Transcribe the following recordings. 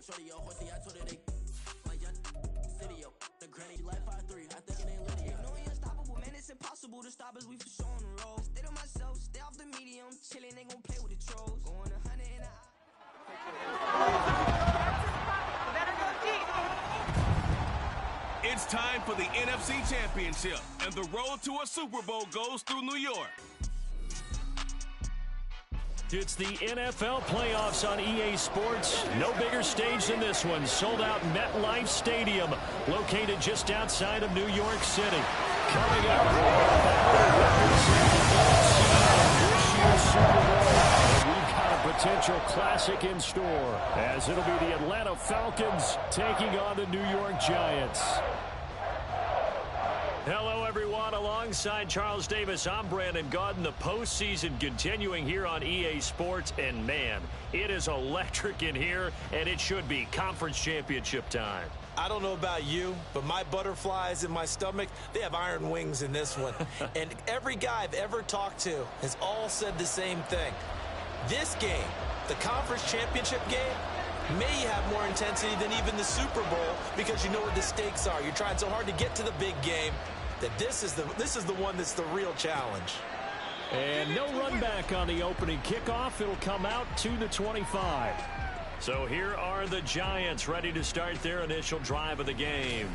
It's impossible to stop us, we for sure on the road. Stay to myself, stay off the medium. Chillin', they gon' play with the trolls. Going 100 in the It's time for the NFC Championship, and the road to a Super Bowl goes through New York. It's the NFL playoffs on EA Sports. No bigger stage than this one. Sold out MetLife Stadium, located just outside of New York City. Coming up, this year's Super Bowl. We've got a potential classic in store, as it'll be the Atlanta Falcons taking on the New York Giants. Hello, everyone. Alongside Charles Davis, I'm Brandon Gaudin. The postseason continuing here on EA Sports. And, man, it is electric in here, and it should be conference championship time. I don't know about you, but my butterflies in my stomach, they have iron wings in this one. And every guy I've ever talked to has all said the same thing. This game, the conference championship game, may have more intensity than even the Super Bowl because you know what the stakes are. You're trying so hard to get to the big game that this is the one that's the real challenge. And no run back on the opening kickoff. It'll come out to the 25. So here are the Giants ready to start their initial drive of the game.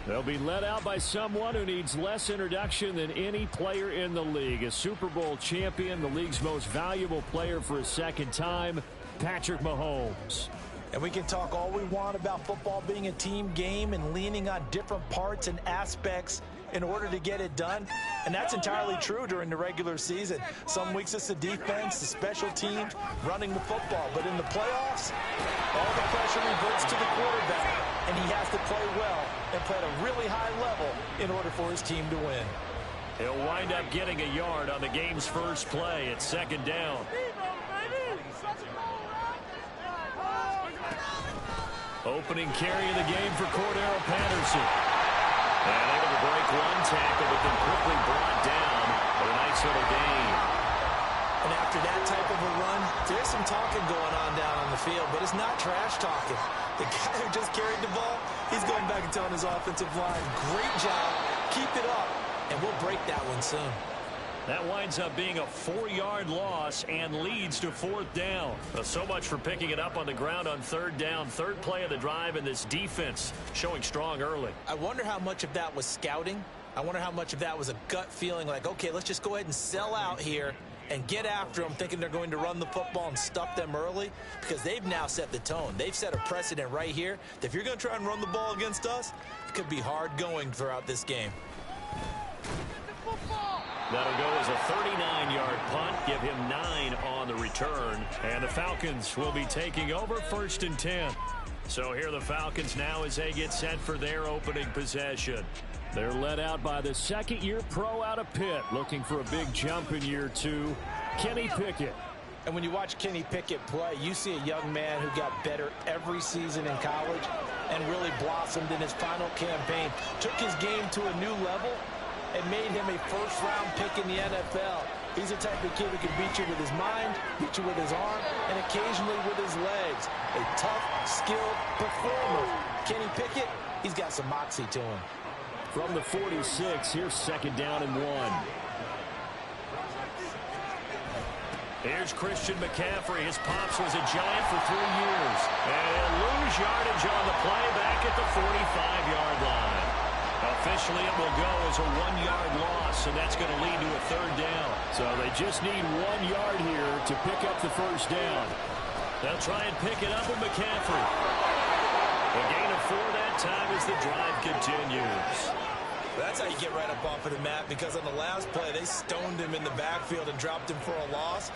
They'll be led out by someone who needs less introduction than any player in the league. A Super Bowl champion, the league's most valuable player for a second time, Patrick Mahomes. And we can talk all we want about football being a team game and leaning on different parts and aspects in order to get it done. And that's entirely true during the regular season. Some weeks it's the defense, the special teams, running the football. But in the playoffs, all the pressure reverts to the quarterback. And he has to play well and play at a really high level in order for his team to win. He'll wind up getting a yard on the game's first play. It's second down. Opening carry of the game for Cordero Patterson. And able to break one tackle, but then quickly brought down for a nice little gain. And after that type of a run, there's some talking going on down on the field, but it's not trash talking. The guy who just carried the ball, he's going back and telling his offensive line, great job, keep it up, and we'll break that one soon. That winds up being a 4-yard loss and leads to fourth down. So much for picking it up on the ground on third down. Third play of the drive, and this defense showing strong early. I wonder how much of that was scouting. I wonder how much of that was a gut feeling like, okay, let's just go ahead and sell out here and get after them, thinking they're going to run the football and stuff them early, because they've now set the tone. They've set a precedent right here that if you're going to try and run the ball against us, it could be hard going throughout this game. That'll go as a 39-yard punt, give him 9 on the return. And the Falcons will be taking over first and 10. So here are the Falcons now as they get set for their opening possession. They're led out by the second-year pro out of Pitt, looking for a big jump in year 2, Kenny Pickett. And when you watch Kenny Pickett play, you see a young man who got better every season in college and really blossomed in his final campaign. Took his game to a new level and made him a first-round pick in the NFL. He's the type of kid who can beat you with his mind, beat you with his arm, and occasionally with his legs. A tough, skilled performer. Kenny Pickett, he's got some moxie to him. From the 46, here's second down and 1. Here's Christian McCaffrey. His pops was a Giant for 3 years. And he'll lose yardage on the play back at the 45-yard line. Officially, it will go as a 1-yard loss, and that's going to lead to a third down. So they just need 1 yard here to pick up the first down. They'll try and pick it up with McCaffrey. A gain of 4 that time as the drive continues. That's how you get right up off of the mat, because on the last play, they stoned him in the backfield and dropped him for a loss.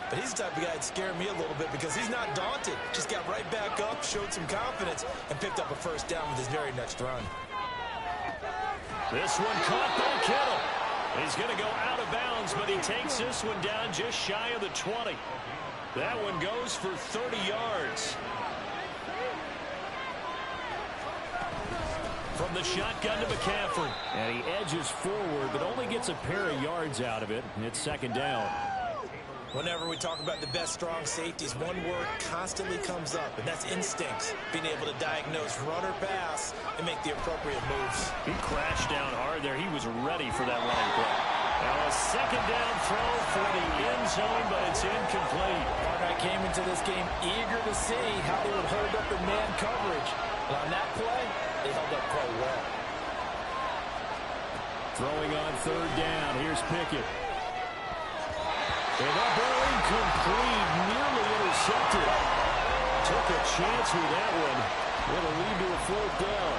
But he's the type of guy that scared me a little bit because he's not daunted. Just got right back up, showed some confidence, and picked up a first down with his very next run. This one caught by Kittle. He's going to go out of bounds, but he takes this one down just shy of the 20. That one goes for 30 yards. From the shotgun to McCaffrey. And he edges forward, but only gets a pair of yards out of it. And it's second down. Whenever we talk about the best strong safeties, one word constantly comes up, and that's instincts. Being able to diagnose run or pass and make the appropriate moves. He crashed down hard there. He was ready for that running play. Now a second down throw for the end zone, but it's incomplete. I came into this game eager to see how they would hold up in man coverage. And on that play, they held up quite well. Throwing on third down. Here's Pickett. And that ball incomplete, nearly intercepted. Took a chance with that one. Will lead to a fourth down.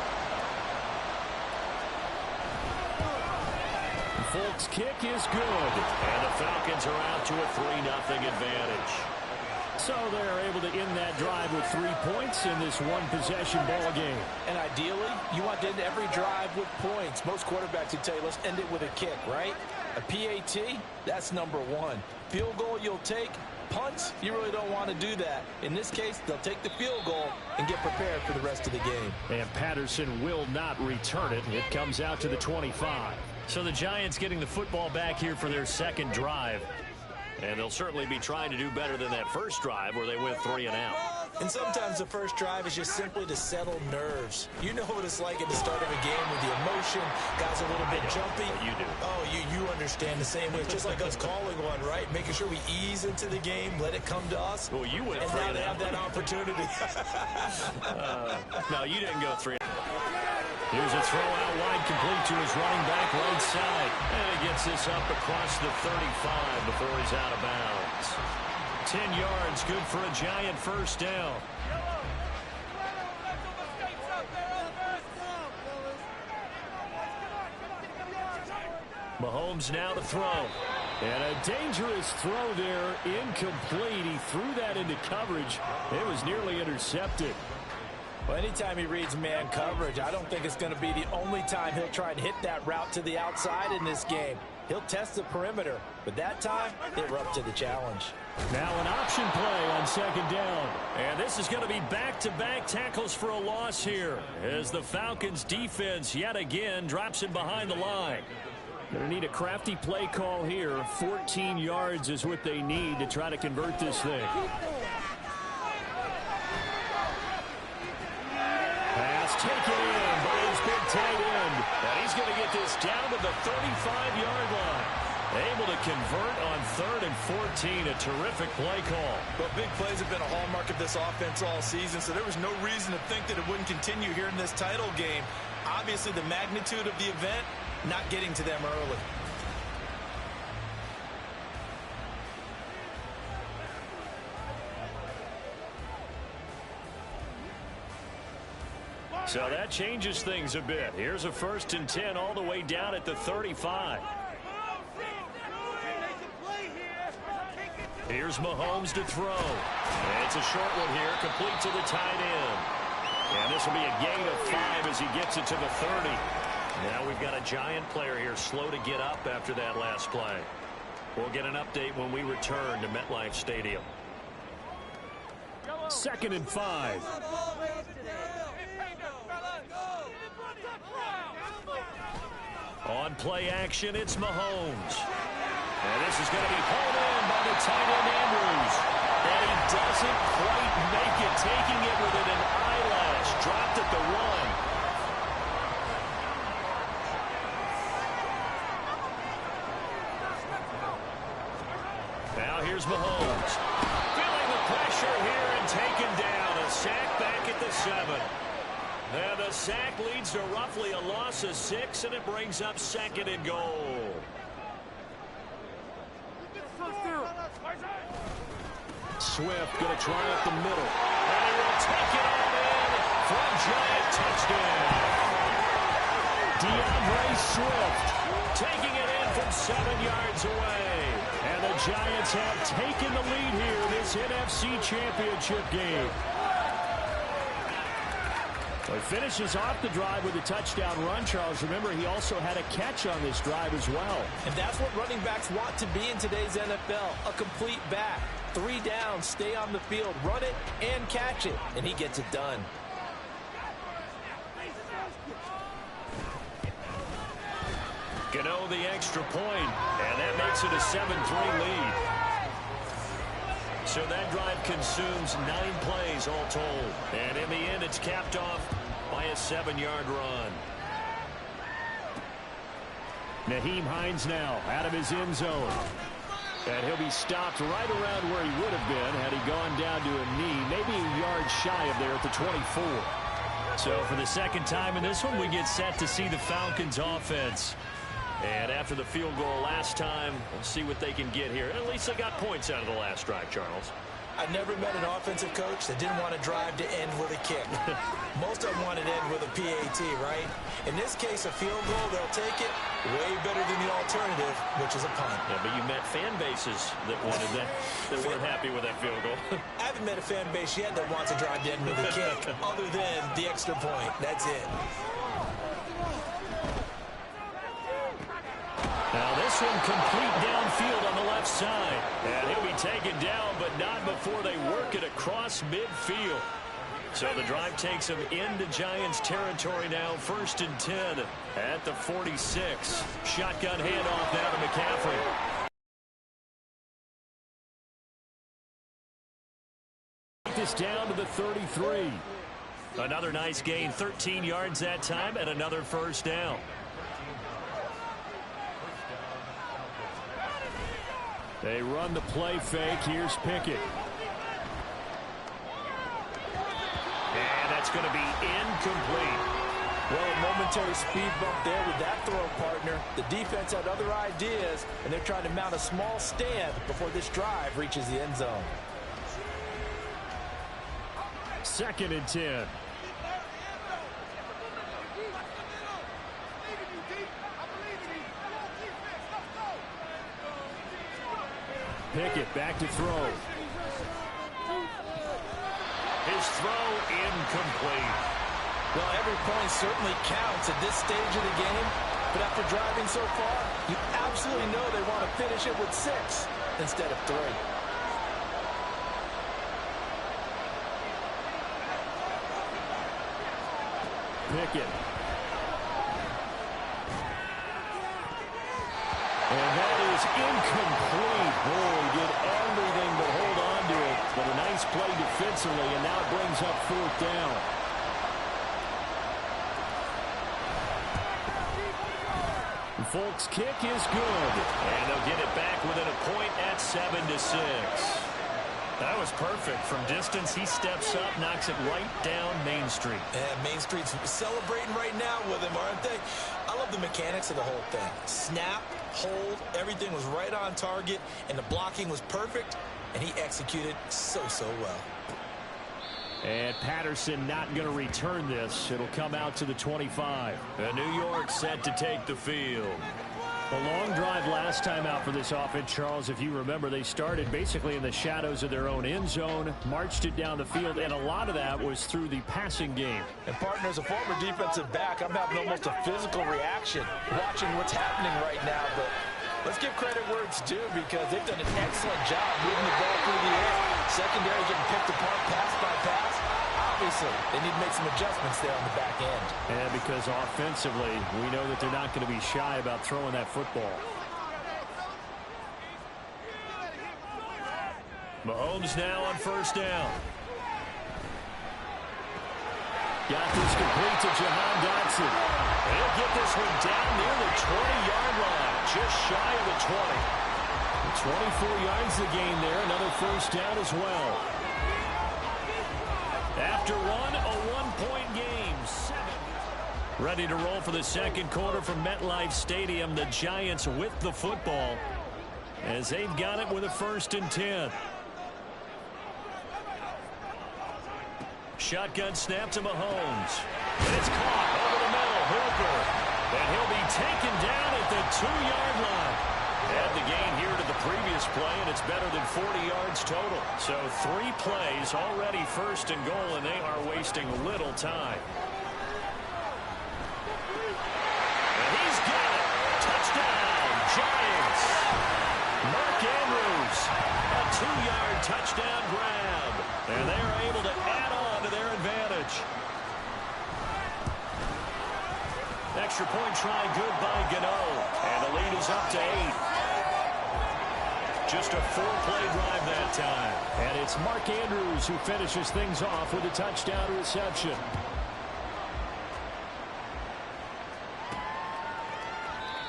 Folks' kick is good. And the Falcons are out to a 3-0 advantage. So they're able to end that drive with 3 points in this one-possession ball game. And ideally, you want to end every drive with points. Most quarterbacks would tell you, let's end it with a kick, right? A PAT, that's number one. Field goal you'll take. Punts, you really don't want to do that. In this case, they'll take the field goal and get prepared for the rest of the game. And Patterson will not return it. It comes out to the 25. So the Giants getting the football back here for their second drive. And they'll certainly be trying to do better than that first drive where they went 3 and out. And sometimes the first drive is just simply to settle nerves. You know what it's like at the start of a game with the emotion. Guys are a little bit jumpy. You do. Oh, you understand the same way. It's just like us calling one, right? Making sure we ease into the game, let it come to us. Well, you went and 3 now and they out. have that opportunity. No, you didn't go 3. Here's a throw out wide, complete to his running back right side. And he gets this up across the 35 before he's out of bounds. 10 yards, good for a Giant first down. Mahomes now to throw. And a dangerous throw there, incomplete. He threw that into coverage. It was nearly intercepted. Well, anytime he reads man coverage, I don't think it's going to be the only time he'll try and hit that route to the outside in this game. He'll test the perimeter, but that time, they were up to the challenge. Now an option play on second down. And this is going to be back-to-back tackles for a loss here as the Falcons defense yet again drops him behind the line. Going to need a crafty play call here. 14 yards is what they need to try to convert this thing. Pass taken in by his big tight end. And he's going to get this down to the 35-yard line. Able to convert on 3rd and 14. A terrific play call. But big plays have been a hallmark of this offense all season, so there was no reason to think that it wouldn't continue here in this title game. Obviously, the magnitude of the event not getting to them early. So that changes things a bit. Here's a 1st and 10 all the way down at the 35. Here's Mahomes to throw. And it's a short one here, complete to the tight end. And this will be a gain of 5 as he gets it to the 30. Now we've got a Giant player here slow to get up after that last play. We'll get an update when we return to MetLife Stadium. 2nd and 5. On play action, it's Mahomes. And this is going to be hauled in by the tight end Andrews. And he doesn't quite make it, taking it within an eyelash. Dropped at the 1. Now here's Mahomes. Feeling the pressure here and taken down. A sack back at the 7. And the sack leads to roughly a loss of 6, and it brings up 2nd and goal. Swift going to try up the middle. And he will take it all in for a Giant touchdown. DeAndre Swift taking it in from 7 yards away. And the Giants have taken the lead here in this NFC Championship game. He finishes off the drive with a touchdown run, Charles. Remember, he also had a catch on this drive as well. And that's what running backs want to be in today's NFL, a complete back. 3 downs, stay on the field, run it, and catch it. And he gets it done. Gano the extra point, and that makes it a 7-3 lead. So that drive consumes 9 plays all told. And in the end, it's capped off by a 7-yard run. Nyheim Hines now out of his end zone. And he'll be stopped right around where he would have been had he gone down to a knee, maybe a yard shy of there at the 24. So for the second time in this one, we get set to see the Falcons offense. And after the field goal last time, we'll see what they can get here. At least they got points out of the last drive, Charles. I never met an offensive coach that didn't want to drive to end with a kick. Most of them wanted to end with a PAT, right? In this case, a field goal, they'll take it way better than the alternative, which is a punt. Yeah, but you met fan bases that wanted that, that weren't happy with that field goal. I haven't met a fan base yet that wants to drive to end with a kick, other than the extra point. That's it. Now this one complete downfield on the left side. And he'll be taken down, but not before they work it across midfield. So the drive takes him into Giants territory now, 1st and 10 at the 46. Shotgun handoff now to McCaffrey. This down to the 33. Another nice gain, 13 yards that time, and another first down. They run the play fake. Here's Pickett. And that's going to be incomplete. Well, a momentary speed bump there with that throw partner. The defense had other ideas, and they're trying to mount a small stand before this drive reaches the end zone. 2nd and 10. Pickett back to throw. His throw incomplete. Well, every point certainly counts at this stage of the game. But after driving so far, you absolutely know they want to finish it with 6 instead of 3. Pickett. And that is incomplete. Boy, he did everything but hold on to it. But a nice play defensively, and now it brings up 4th down. Folks' kick is good. And they'll get it back within a point at 7-6. That was perfect. From distance, he steps up, knocks it right down Main Street. And Main Street's celebrating right now with him, aren't they? I love the mechanics of the whole thing. Snap, hold, everything was right on target, and the blocking was perfect, and he executed so well. And Patterson not going to return this. It'll come out to the 25. And New York set to take the field. A long drive last time out for this offense, Charles. If you remember, they started basically in the shadows of their own end zone, marched it down the field, and a lot of that was through the passing game. And, partner, as a former defensive back, I'm having almost a physical reaction watching what's happening right now. But let's give credit where it's due, because they've done an excellent job moving the ball through the air. Secondary getting picked apart pass by pass. Obviously, they need to make some adjustments there on the back end. And because offensively, we know that they're not going to be shy about throwing that football. Mahomes now on 1st down. Got this complete to Jahan Dotson. He'll get this one down near the 20-yard line, just shy of the 20. 24 yards the gain there, another first down as well. After one, a one-point game. 7. Ready to roll for the second quarter from MetLife Stadium. The Giants with the football as they've got it with a 1st and 10. Shotgun snap to Mahomes. And it's caught over the middle. Hooper. And he'll be taken down at the 2-yard line. Add the gain here to the previous play, and it's better than 40 yards total. So 3 plays already 1st and goal, and they are wasting little time. And he's got it. Touchdown, Giants. Mark Andrews, a 2-yard touchdown grab. And they are able to add on to their advantage. Extra point try good by Gano. And the lead is up to 8. Just a 4-play drive that time. And it's Mark Andrews who finishes things off with a touchdown reception.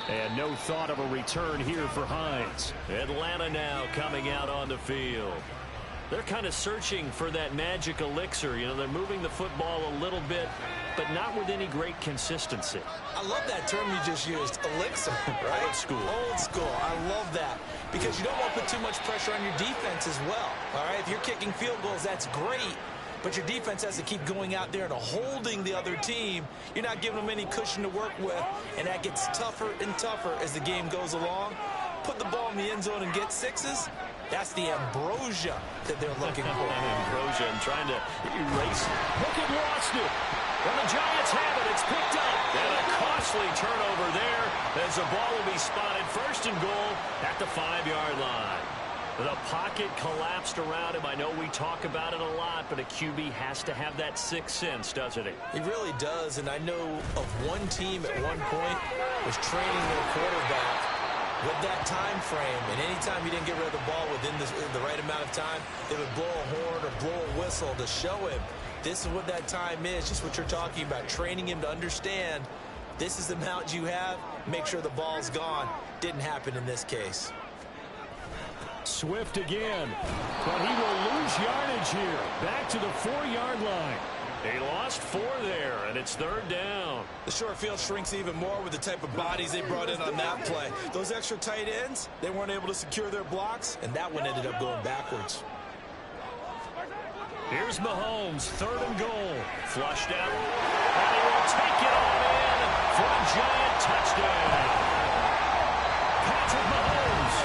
And no thought of a return here for Hines. Atlanta now coming out on the field. They're kind of searching for that magic elixir. You know, they're moving the football a little bit, but not with any great consistency. I love that term you just used, elixir, right? Old school. Old school. I love that because you don't want to put too much pressure on your defense as well, all right? If you're kicking field goals, that's great, but your defense has to keep going out there and holding the other team. You're not giving them any cushion to work with, and that gets tougher and tougher as the game goes along. Put the ball in the end zone and get sixes. That's the ambrosia that they're looking for. Ambrosia and trying to erase it. Look at lost it. Well, the Giants have it. It's picked up. And a costly turnover there as the ball will be spotted first and goal at the 5-yard line. The pocket collapsed around him. I know we talk about it a lot, but a QB has to have that sixth sense, doesn't he? He really does, and I know of one team at one point was training their quarterback with that time frame, and anytime you didn't get rid of the ball within the right amount of time, they would blow a horn or blow a whistle to show him this is what that time is, just what you're talking about, training him to understand this is the amount you have, make sure the ball's gone. Didn't happen in this case. Swift again, but he will lose yardage here. Back to the 4-yard line. He lost 4 there, and it's third down. The short field shrinks even more with the type of bodies they brought in on that play. Those extra tight ends, they weren't able to secure their blocks, and that one ended up going backwards. Here's Mahomes, third and goal. Flushed out, and he will take it all in for a giant touchdown. Patrick Mahomes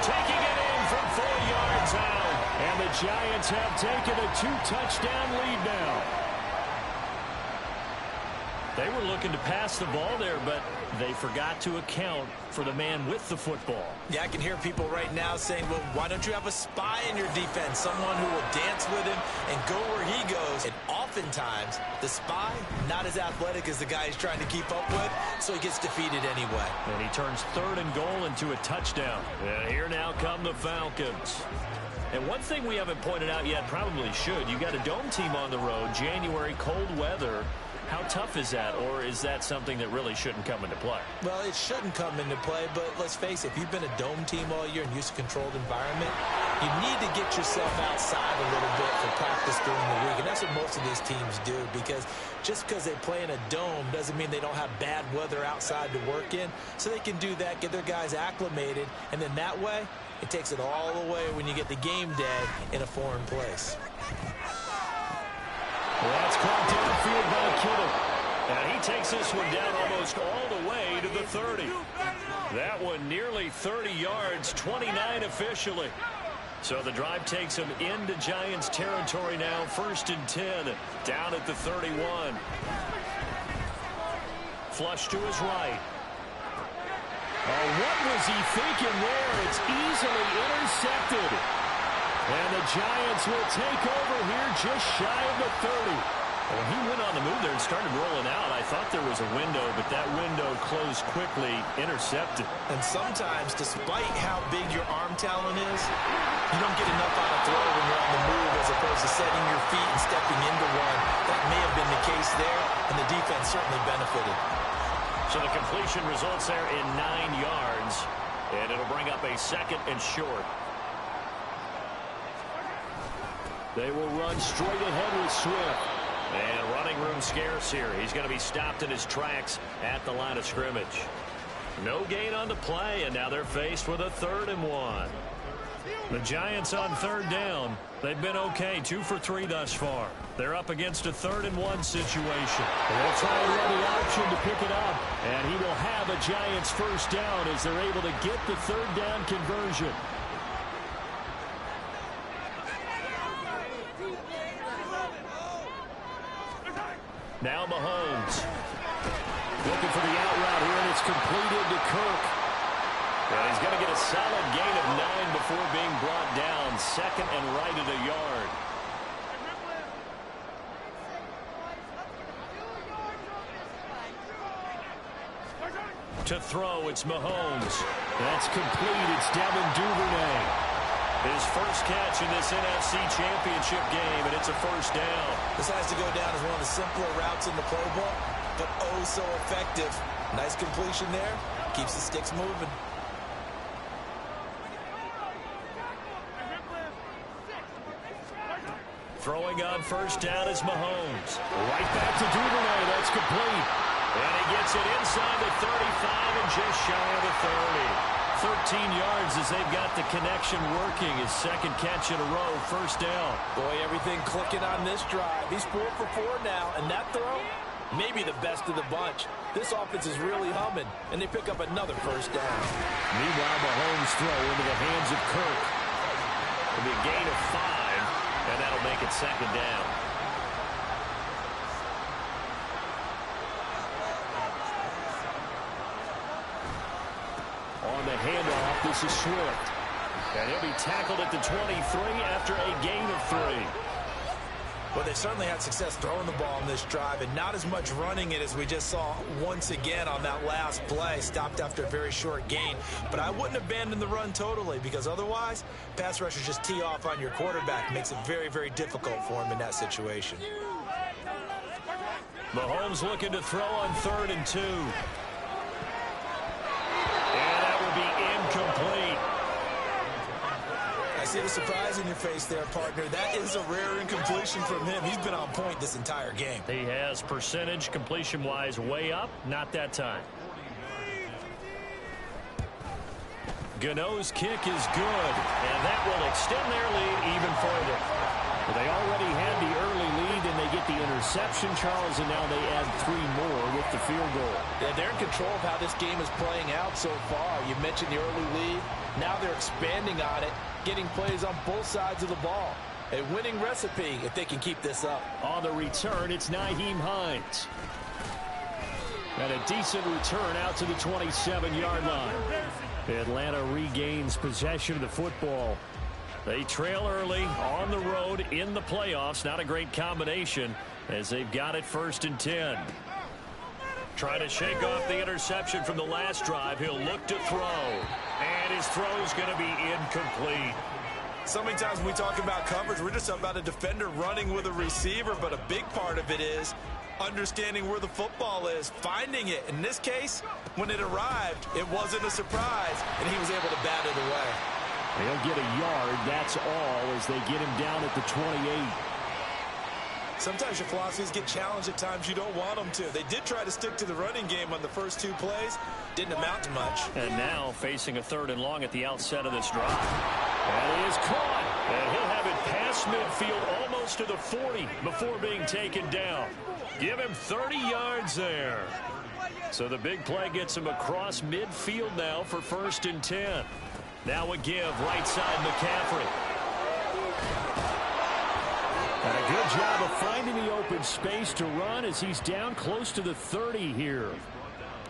taking it in from 4 yards out. And the Giants have taken a 2-touchdown lead now. They were looking to pass the ball there, but they forgot to account for the man with the football. Yeah, I can hear people right now saying, well, why don't you have a spy in your defense, someone who will dance with him and go where he goes? And oftentimes, the spy, not as athletic as the guy he's trying to keep up with, so he gets defeated anyway. And he turns third and goal into a touchdown. And here now come the Falcons. And one thing we haven't pointed out yet, probably should, you got a dome team on the road, January, cold weather. How tough is that, or is that something that really shouldn't come into play? Well, it shouldn't come into play, but let's face it, if you've been a dome team all year and used to a controlled environment, you need to get yourself outside a little bit for practice during the week, and that's what most of these teams do, because just because they play in a dome doesn't mean they don't have bad weather outside to work in, so they can do that, get their guys acclimated, and then that way, it takes it all away when you get the game day in a foreign place. Well, that's caught downfield by Kittle. And he takes this one down almost all the way to the 30. That one nearly 30 yards, 29 officially. So the drive takes him into Giants territory now, 1st and 10, down at the 31. Flush to his right. Oh, what was he thinking there? It's easily intercepted. And the Giants will take over here just shy of the 30. When he went on the move there and started rolling out, I thought there was a window, but that window closed quickly, intercepted. And sometimes, despite how big your arm talent is, you don't get enough on a throw when you're on the move as opposed to setting your feet and stepping into one. That may have been the case there, and the defense certainly benefited. So the completion results there in 9 yards, and it'll bring up a 2nd and short. They will run straight ahead with Swift. And running room scarce here. He's going to be stopped in his tracks at the line of scrimmage. No gain on the play, and now they're faced with a 3rd and 1. The Giants on 3rd down. They've been okay, 2 for 3 thus far. They're up against a 3rd and 1 situation. They'll try and run the option to pick it up, and he will have a Giants 1st down as they're able to get the 3rd down conversion. Now Mahomes. Looking for the out route here, and it's completed to Kirk. And he's going to get a solid gain of 9 before being brought down. 2nd and right at a yard. To throw, it's Mahomes. That's complete. It's Devin Duvernay. His first catch in this NFC Championship game, and it's a first down. This has to go down as one of the simpler routes in the playbook, but oh so effective. Nice completion there. Keeps the sticks moving. Throwing on first down is Mahomes. Right back to Duvernay. That's complete. And he gets it inside the 35 and just shy of the 30. 13 yards as they've got the connection working. His second catch in a row, first down. Boy, everything clicking on this drive. He's 4 for 4 now, and that throw, maybe the best of the bunch. This offense is really humming, and they pick up another first down. Meanwhile, Mahomes' throw into the hands of Kirk. It'll be a gain of 5, and that'll make it second down. On the handoff, this is Swift. And he'll be tackled at the 23 after a gain of 3. Well, they certainly had success throwing the ball in this drive, and not as much running it as we just saw once again on that last play. Stopped after a very short gain. But I wouldn't abandon the run totally, because otherwise, pass rushers just tee off on your quarterback. Makes it very, very difficult for him in that situation. Mahomes looking to throw on 3rd and 2. And that will be incomplete. I see the surprise in your face there, partner. That is a rare incompletion from him. He's been on point this entire game. He has percentage completion-wise way up. Not that time. Gano's kick is good, and that will extend their lead even further. Well, they already had the early lead, and they get the interception, Charles, and now they add 3 more with the field goal. Yeah, they're in control of how this game is playing out so far. You mentioned the early lead. Now they're expanding on it, getting plays on both sides of the ball. A winning recipe if they can keep this up. On the return, it's Nyheim Hines. And a decent return out to the 27-yard line. Atlanta regains possession of the football. They trail early on the road in the playoffs. Not a great combination as they've got it 1st and 10. Trying to shake off the interception from the last drive. He'll look to throw. And his throw's going to be incomplete. So many times when we talk about coverage, we're just about a defender running with a receiver, but a big part of it is understanding where the football is, finding it. In this case, when it arrived, it wasn't a surprise, and he was able to bat it away. They'll get a yard, that's all, as they get him down at the 28. Sometimes your philosophies get challenged at times you don't want them to. They did try to stick to the running game on the first 2 plays. Didn't amount to much. And now facing a 3rd and long at the outset of this drive. And he is caught. And he'll have it past midfield almost to the 40 before being taken down. Give him 30 yards there. So the big play gets him across midfield now for 1st and 10. Now a give right side McCaffrey. And a good job of finding the open space to run as he's down close to the 30 here.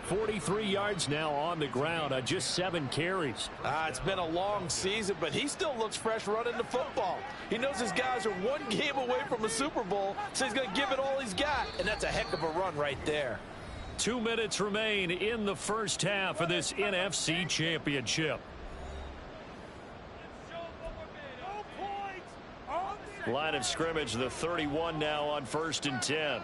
43 yards now on the ground on just 7 carries. It's been a long season, but he still looks fresh running the football. He knows his guys are 1 game away from a Super Bowl, so he's going to give it all he's got, and that's a heck of a run right there. 2 minutes remain in the first half of this NFC Championship. Line of scrimmage, the 31 now on 1st and 10.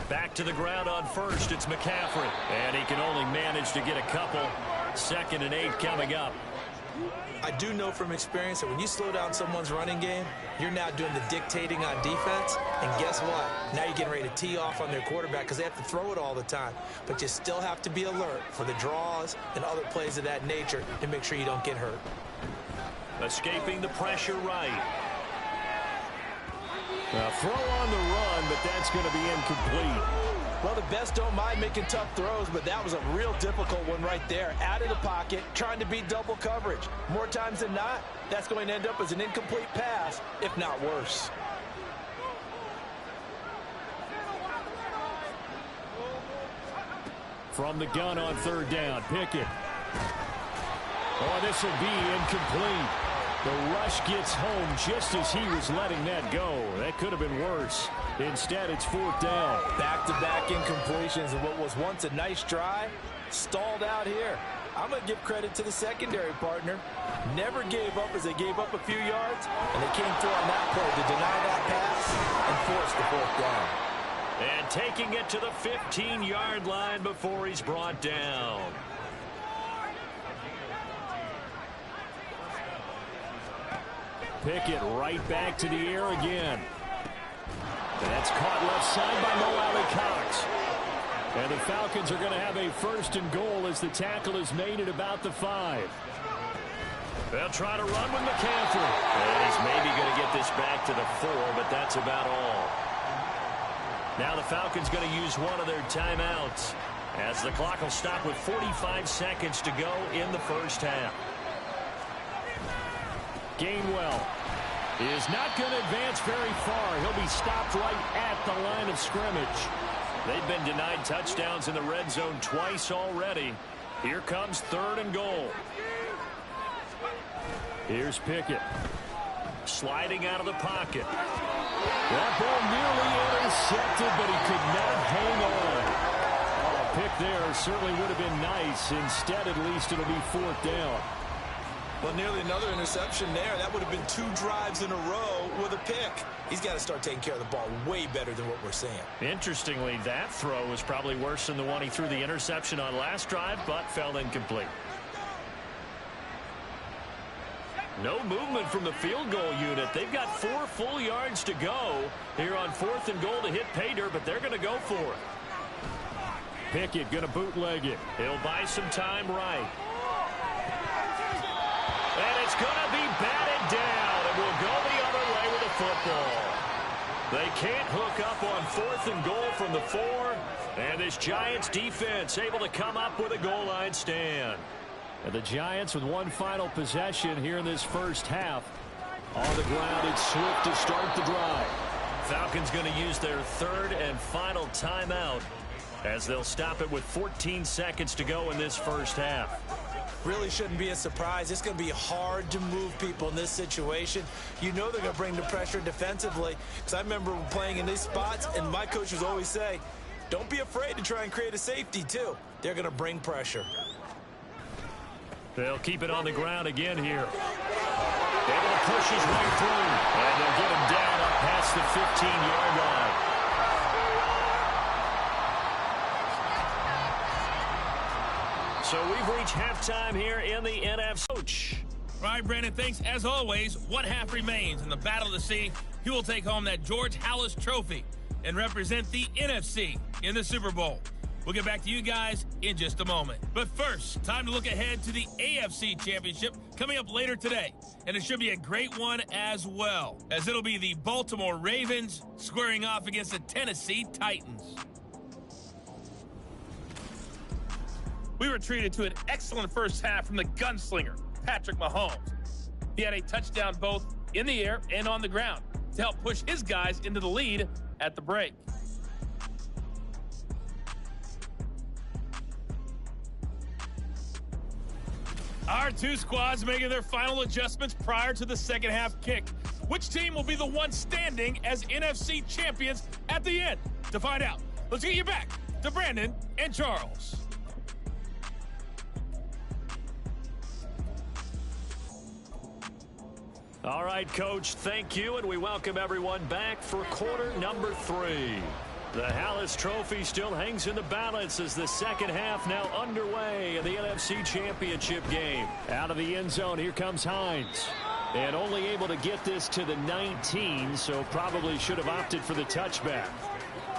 Back to the ground on 1st, it's McCaffrey. And he can only manage to get a couple. 2nd and 8 coming up. I do know from experience that when you slow down someone's running game, you're now doing the dictating on defense. And guess what? Now you're getting ready to tee off on their quarterback because they have to throw it all the time. But you still have to be alert for the draws and other plays of that nature to make sure you don't get hurt. Escaping the pressure right. A throw on the run, but that's going to be incomplete. Well, the best don't mind making tough throws, but that was a real difficult one right there. Out of the pocket, trying to beat double coverage. More times than not, that's going to end up as an incomplete pass, if not worse. From the gun on 3rd down, Pickett. Oh, this will be incomplete. The rush gets home just as he was letting that go. That could have been worse. Instead, it's 4th down. Back-to-back incompletions of what was once a nice drive, stalled out here. I'm going to give credit to the secondary partner. Never gave up as they gave up a few yards, and they came through on that play to deny that pass and force the 4th down. And taking it to the 15-yard line before he's brought down. Pickett right back to the air again. That's caught left side by Mo Alley-Cox. And the Falcons are going to have a 1st and goal as the tackle is made at about the 5. They'll try to run with McCaffrey. And he's maybe going to get this back to the 4, but that's about all. Now the Falcons going to use one of their timeouts as the clock will stop with 45 seconds to go in the first half. Gainwell is not going to advance very far. He'll be stopped right at the line of scrimmage. They've been denied touchdowns in the red zone twice already. Here comes 3rd and goal. Here's Pickett. Sliding out of the pocket. That ball nearly intercepted, but he could not hang on. Oh, a pick there certainly would have been nice. Instead, at least, it'll be 4th down. Well, nearly another interception there. That would have been 2 drives in a row with a pick. He's got to start taking care of the ball way better than what we're seeing. Interestingly, that throw was probably worse than the one he threw the interception on last drive, but fell incomplete. No movement from the field goal unit. They've got 4 full yards to go here on 4th and goal to hit pay dirt, but they're going to go for it. Pickett going to bootleg it. He'll buy some time right. And it's going to be batted down, and we'll go the other way with the football. They can't hook up on 4th and goal from the 4, and this Giants defense able to come up with a goal line stand. And the Giants with one final possession here in this first half. On the ground, it's Swift to start the drive. Falcons going to use their 3rd and final timeout as they'll stop it with 14 seconds to go in this first half. Really shouldn't be a surprise. It's going to be hard to move people in this situation. You know they're going to bring the pressure defensively. Because I remember playing in these spots, and my coaches always say, don't be afraid to try and create a safety, too. They're going to bring pressure. They'll keep it on the ground again here. Able to push his way through. And they'll get him down up past the 15-yard line. So we've reached halftime here in the NFC. Coach. All right, Brandon, thanks. As always, one half remains in the battle to see who will take home that George Halas trophy and represent the NFC in the Super Bowl. We'll get back to you guys in just a moment. But first, time to look ahead to the AFC Championship coming up later today. And it should be a great one as well, as it'll be the Baltimore Ravens squaring off against the Tennessee Titans. We were treated to an excellent first half from the gunslinger, Patrick Mahomes. He had a touchdown both in the air and on the ground to help push his guys into the lead at the break. Our 2 squads making their final adjustments prior to the second half kick. Which team will be the one standing as NFC champions at the end? To find out, let's get you back to Brandon and Charles. All right, Coach, thank you, and we welcome everyone back for quarter number 3. The Halas Trophy still hangs in the balance as the second half now underway in the NFC Championship game. Out of the end zone, here comes Hines. And only able to get this to the 19, so probably should have opted for the touchback.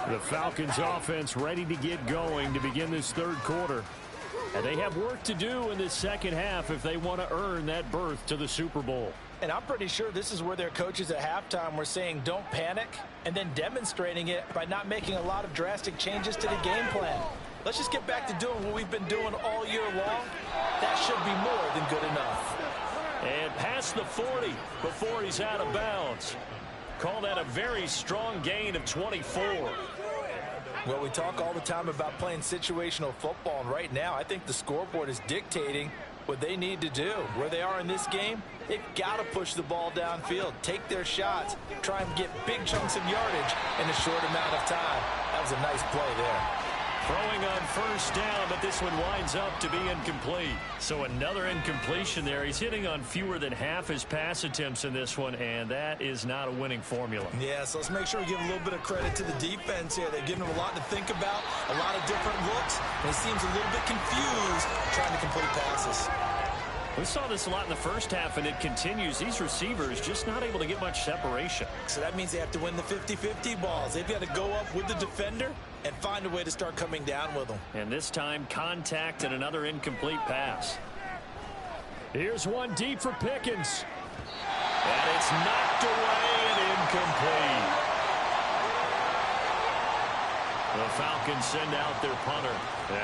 The Falcons offense ready to get going to begin this third quarter. And they have work to do in this second half if they want to earn that berth to the Super Bowl. And I'm pretty sure this is where their coaches at halftime were saying don't panic, and then demonstrating it by not making a lot of drastic changes to the game plan. Let's just get back to doing what we've been doing all year long. That should be more than good enough. And past the 40 before he's out of bounds. Call that a very strong gain of 24. Well, we talk all the time about playing situational football, and right now I think the scoreboard is dictating what they need to do. Where they are in this game, they've got to push the ball downfield, take their shots, try and get big chunks of yardage in a short amount of time. That was a nice play there. Throwing on first down, but this one winds up to be incomplete. So another incompletion there. He's hitting on fewer than half his pass attempts in this one, and that is not a winning formula. Yeah, so let's make sure we give a little bit of credit to the defense here. They've given him a lot to think about, a lot of different looks, and he seems a little bit confused trying to complete passes. We saw this a lot in the first half, and it continues. These receivers just not able to get much separation. So that means they have to win the 50-50 balls. They've got to go up with the defender and find a way to start coming down with them. And this time, contact and another incomplete pass. Here's one deep for Pickens. And it's knocked away and incomplete. The Falcons send out their punter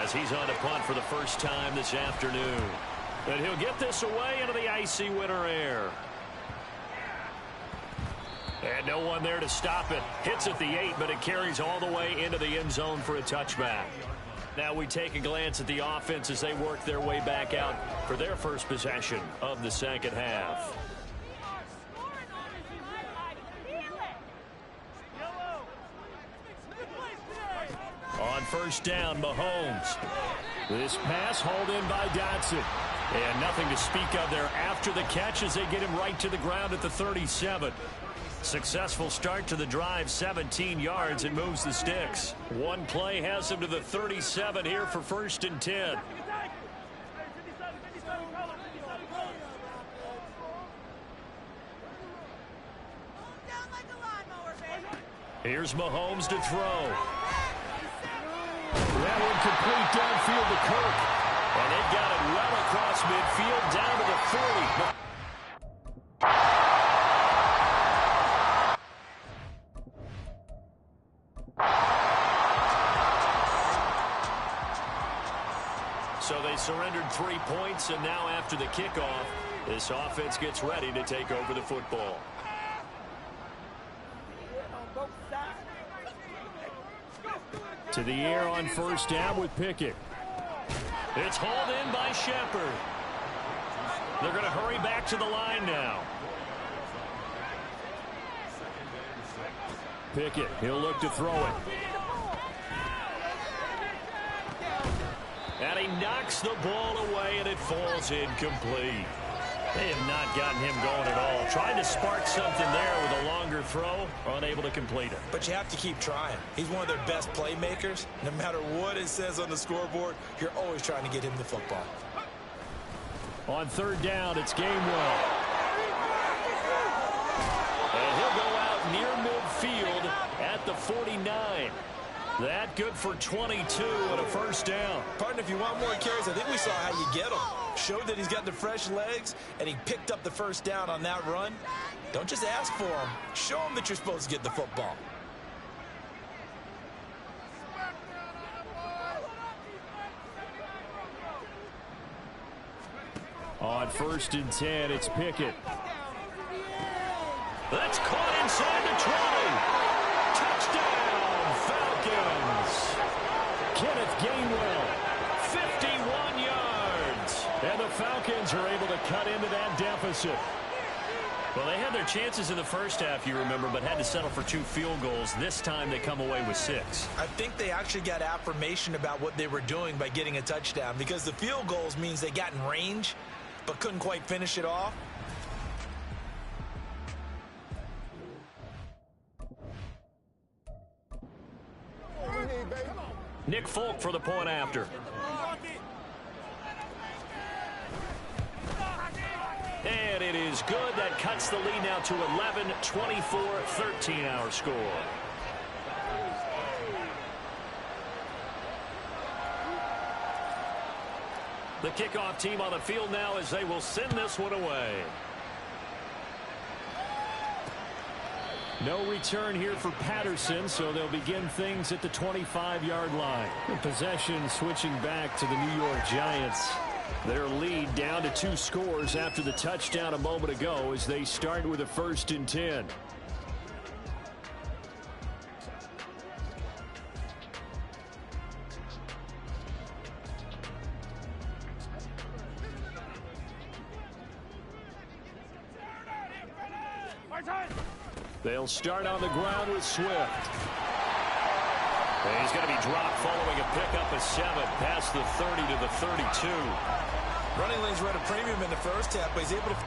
as he's on to punt for the first time this afternoon. And he'll get this away into the icy winter air. And no one there to stop it. Hits at the 8, but it carries all the way into the end zone for a touchback. Now we take a glance at the offense as they work their way back out for their first possession of the second half. On first down, Mahomes. This pass hauled in by Dotson. And nothing to speak of there after the catch as they get him right to the ground at the 37. Successful start to the drive, 17 yards, and moves the sticks. One play has him to the 37 here for 1st and 10. Here's Mahomes to throw. That one complete downfield to Kirk. And they got it well across midfield down to the 40. So they surrendered 3 points, and now after the kickoff, this offense gets ready to take over the football. To the air on first down with Pickett. It's hauled in by Shepard. They're going to hurry back to the line now. Pickett, he'll look to throw it. And he knocks the ball away, and it falls incomplete. They have not gotten him going at all. Tried to spark something there with a longer throw, unable to complete it. But you have to keep trying. He's one of their best playmakers. No matter what it says on the scoreboard, you're always trying to get him the football. On third down, it's Gainwell. And he'll go out near midfield at the 49. That good for 22 and a first down. Partner, if you want more carries, I think we saw how you get them. Showed that he's got the fresh legs, and he picked up the first down on that run. Don't just ask for him. Show him that you're supposed to get the football. On 1st and 10, it's Pickett. That's caught inside the 20. Touchdown, Falcons. Kenneth Gainwell. 51 yards. And the Falcons are able to cut into that deficit. Well, they had their chances in the first half, you remember, but had to settle for 2 field goals. This time they come away with 6. I think they actually got affirmation about what they were doing by getting a touchdown, because the field goals means they got in range but couldn't quite finish it off. Nick Folk for the point after. And it is good. That cuts the lead now to 11, 24, 13 our score. The kickoff team on the field now as they will send this one away. No return here for Patterson, so they'll begin things at the 25-yard line. The possession switching back to the New York Giants. Their lead down to 2 scores after the touchdown a moment ago as they start with a 1st and 10. They'll start on the ground with Swift. And he's going to be dropped following a pickup of 7 past the 30 to the 32. Running lanes were at a premium in the first half, but he's able to...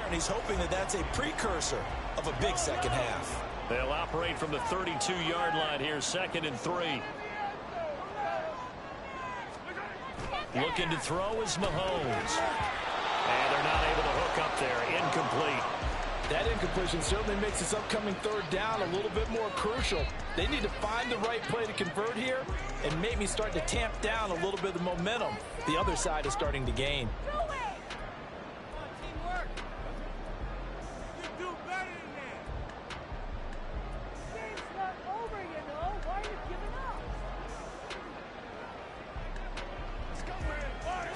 And he's hoping that that's a precursor of a big second half. They'll operate from the 32-yard line here, 2nd and 3. Looking to throw is Mahomes. And they're not able to hook up there. Incomplete. That incompletion certainly makes this upcoming 3rd down a little bit more crucial. They need to find the right play to convert here and maybe start to tamp down a little bit of momentum the other side is starting to gain.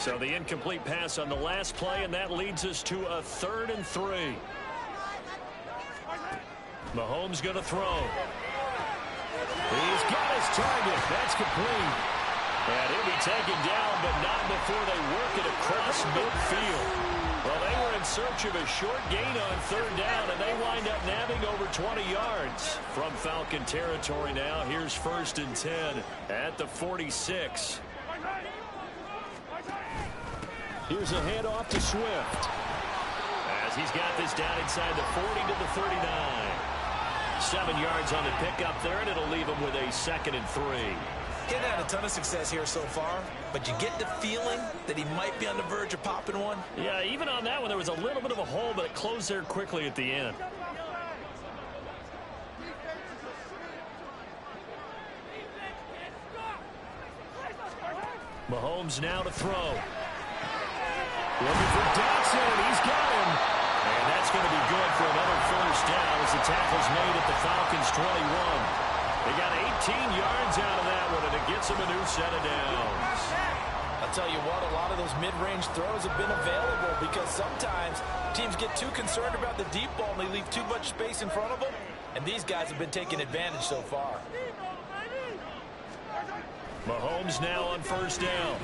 So the incomplete pass on the last play, and that leads us to a 3rd and 3. Mahomes going to throw. He's got his target. That's complete. And he'll be taken down, but not before they work it across midfield. Well, they were in search of a short gain on 3rd down, and they wind up nabbing over 20 yards. From Falcon territory now, here's 1st and 10 at the 46. Here's a handoff to Swift. As he's got this down inside the 40 to the 39. 7 yards on the pickup there, and it'll leave him with a 2nd and 3. He hasn't had a ton of success here so far, but you get the feeling that he might be on the verge of popping one. Yeah, even on that one, there was a little bit of a hole, but it closed there quickly at the end. Mahomes now to throw. Looking for Dotson, and he's got him. And that's going to be good for another 1st down as the tackle's made at the Falcons' 21. They got 18 yards out of that one, and it gets them a new set of downs. I'll tell you what, a lot of those mid-range throws have been available because sometimes teams get too concerned about the deep ball and they leave too much space in front of them, and these guys have been taking advantage so far. Mahomes now on 1st down.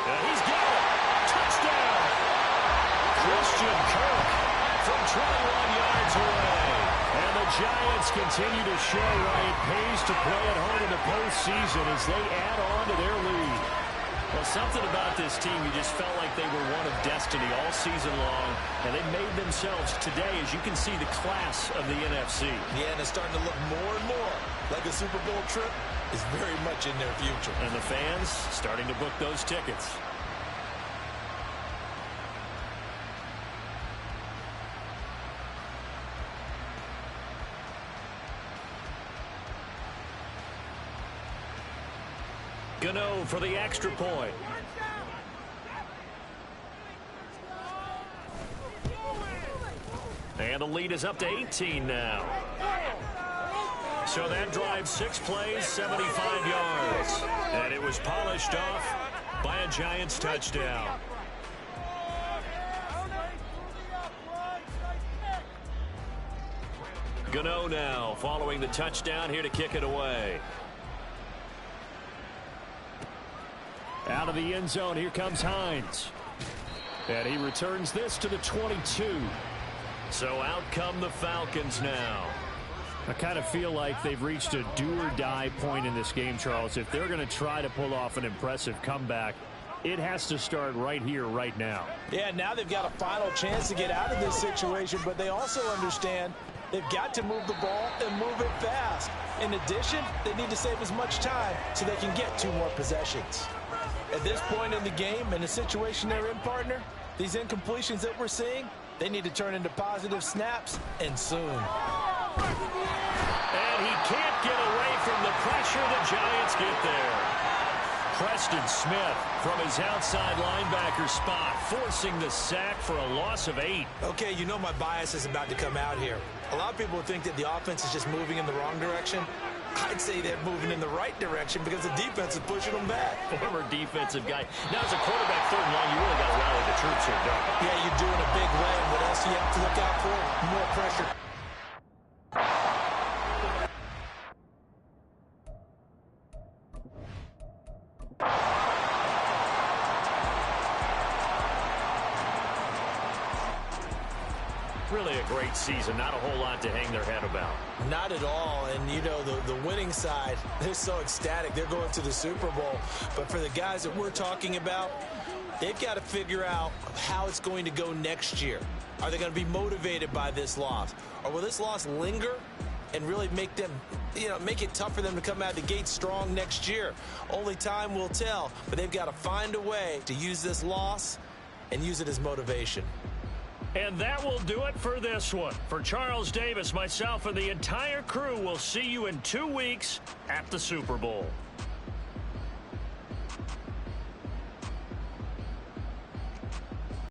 And he's got it. Touchdown! Christian Kirk from 21 yards away. And the Giants continue to show why it pays to play at home in the postseason as they add on to their lead. Well, something about this team, you just felt like they were one of destiny all season long, and they made themselves today, as you can see, the class of the NFC. Yeah, and it's starting to look more and more like a Super Bowl trip is very much in their future. And the fans starting to book those tickets. Gano for the extra point. And the lead is up to 18 now. So that drive, 6 plays, 75 yards. And it was polished off by a Giants touchdown. Gano now following the touchdown, here to kick it away. Out of the end zone, here comes Hines. And he returns this to the 22. So out come the Falcons now. I kind of feel like they've reached a do-or-die point in this game, Charles. If they're going to try to pull off an impressive comeback, it has to start right here, right now. Yeah, now they've got a final chance to get out of this situation, but they also understand they've got to move the ball and move it fast. In addition, they need to save as much time so they can get 2 more possessions. At this point in the game, in the situation they're in, partner, these incompletions that we're seeing, they need to turn into positive snaps, and soon. And he can't get away from the pressure. The Giants get there. Preston Smith from his outside linebacker spot, forcing the sack for a loss of 8. Okay, you know my bias is about to come out here. A lot of people think that the offense is just moving in the wrong direction. I'd say they're moving in the right direction because the defense is pushing them back. Former defensive guy. Now, as a quarterback, 3rd and long, you really got to rally the troops here, don't you? Yeah, you're doing a big way. And what else do you have to look out for? More pressure. Really a great season. Not a whole lot to hang their head about. Not at all. And, you know, the winning side, they're so ecstatic. They're going to the Super Bowl. But for the guys that we're talking about, they've got to figure out how it's going to go next year. Are they going to be motivated by this loss? Or will this loss linger and really make them, make it tough for them to come out the gate strong next year? Only time will tell. But they've got to find a way to use this loss and use it as motivation. And that will do it for this one. For Charles Davis, myself, and the entire crew, we'll see you in 2 weeks at the Super Bowl.